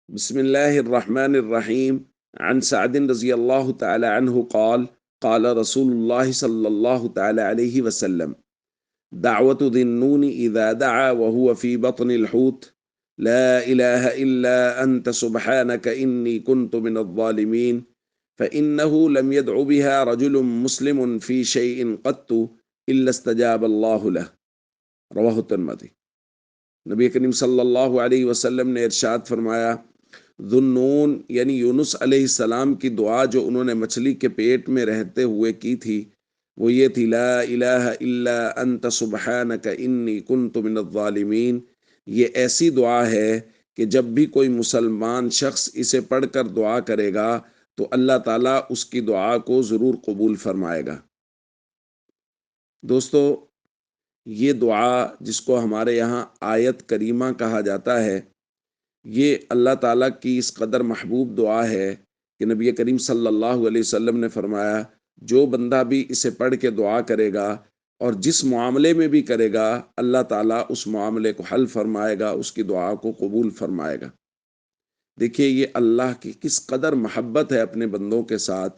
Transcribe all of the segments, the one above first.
बिस्मिल्लाहिर्रहमानिर्रहीम अन सअद रज़ी अल्लाह तआला अन्हु क़ाल रसूलुल्लाह सल्लल्लाहु तआला अलैहि वसल्लम दावतु दिन्नून इज़ा दआ व हुवा फ़ी बत्निल हूत ला इलाहा इल्ला अंत सुब्हानक इन्नी कुन्तु मिनज़ ज़ालिमीन फ़इन्नहु लम यदअ बिहा रजुलुन मुस्लिमुन फ़ी शैइन क़त्तु इल्ला इस्तजाब अल्लाहु लहु रवाहु तिर्मिज़ी। नबी करीम सल्लल्लाहु अलैहि वसल्लम ने इरशाद फरमाया, ज़ुन्नून यानी यूनुस अलैहिस्सलाम की दुआ जो उन्होंने मछली के पेट में रहते हुए की थी, वो ये थी, ला इलाहा इल्ला अंत सुब्हानक इन्नी कुन्तु मिनज़ ज़ालिमीन। ये ऐसी दुआ है कि जब भी कोई मुसलमान शख्स इसे पढ़कर दुआ करेगा तो अल्लाह ताला उसकी दुआ को ज़रूर कबूल फरमाएगा। दोस्तों, ये दुआ जिसको हमारे यहाँ आयत करीमा कहा जाता है, ये अल्लाह ताला की इस कदर महबूब दुआ है कि नबी करीम सल्लल्लाहु अलैहि वसल्लम ने फरमाया, जो बंदा भी इसे पढ़ के दुआ करेगा और जिस मामले में भी करेगा, अल्लाह ताला उस मामले को हल फरमाएगा, उसकी दुआ को कबूल फरमाएगा। देखिए ये अल्लाह की किस कदर महब्बत है अपने बंदों के साथ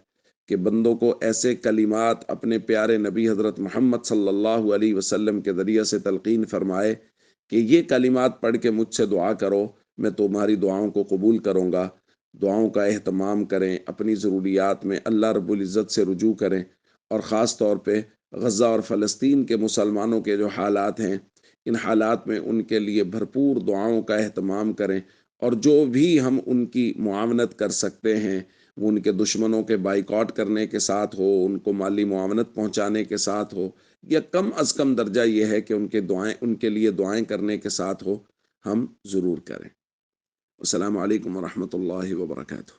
कि बंदों को ऐसे कलिमात अपने प्यारे नबी हज़रत मोहम्मद सल्लल्लाहु अलैहि वसल्लम के ज़रिए से तलकीन फरमाए कि ये कलिमात पढ़ के मुझसे दुआ करो, मैं तुम्हारी दुआओं को कबूल करूँगा। दुआओं का एहतमाम करें, अपनी ज़रूरियात में अल्लाह रब्बुल इज़्ज़त से रुजू करें और ख़ास तौर पे गज़ा और फ़लस्तीन के मुसलमानों के जो हालात हैं, इन हालात में उनके लिए भरपूर दुआओं का एहतमाम करें और जो भी हम उनकी मुआवनत कर सकते हैं, वो उनके दुश्मनों के बाइकआउट करने के साथ हो, उनको माली मुआवनत पहुंचाने के साथ हो, या कम अज़ कम दर्जा ये है कि उनके लिए दुआएं करने के साथ हो, हम ज़रूर करें। अस्सलामु अलैकुम व रहमतुल्लाहि व बरकातुहू।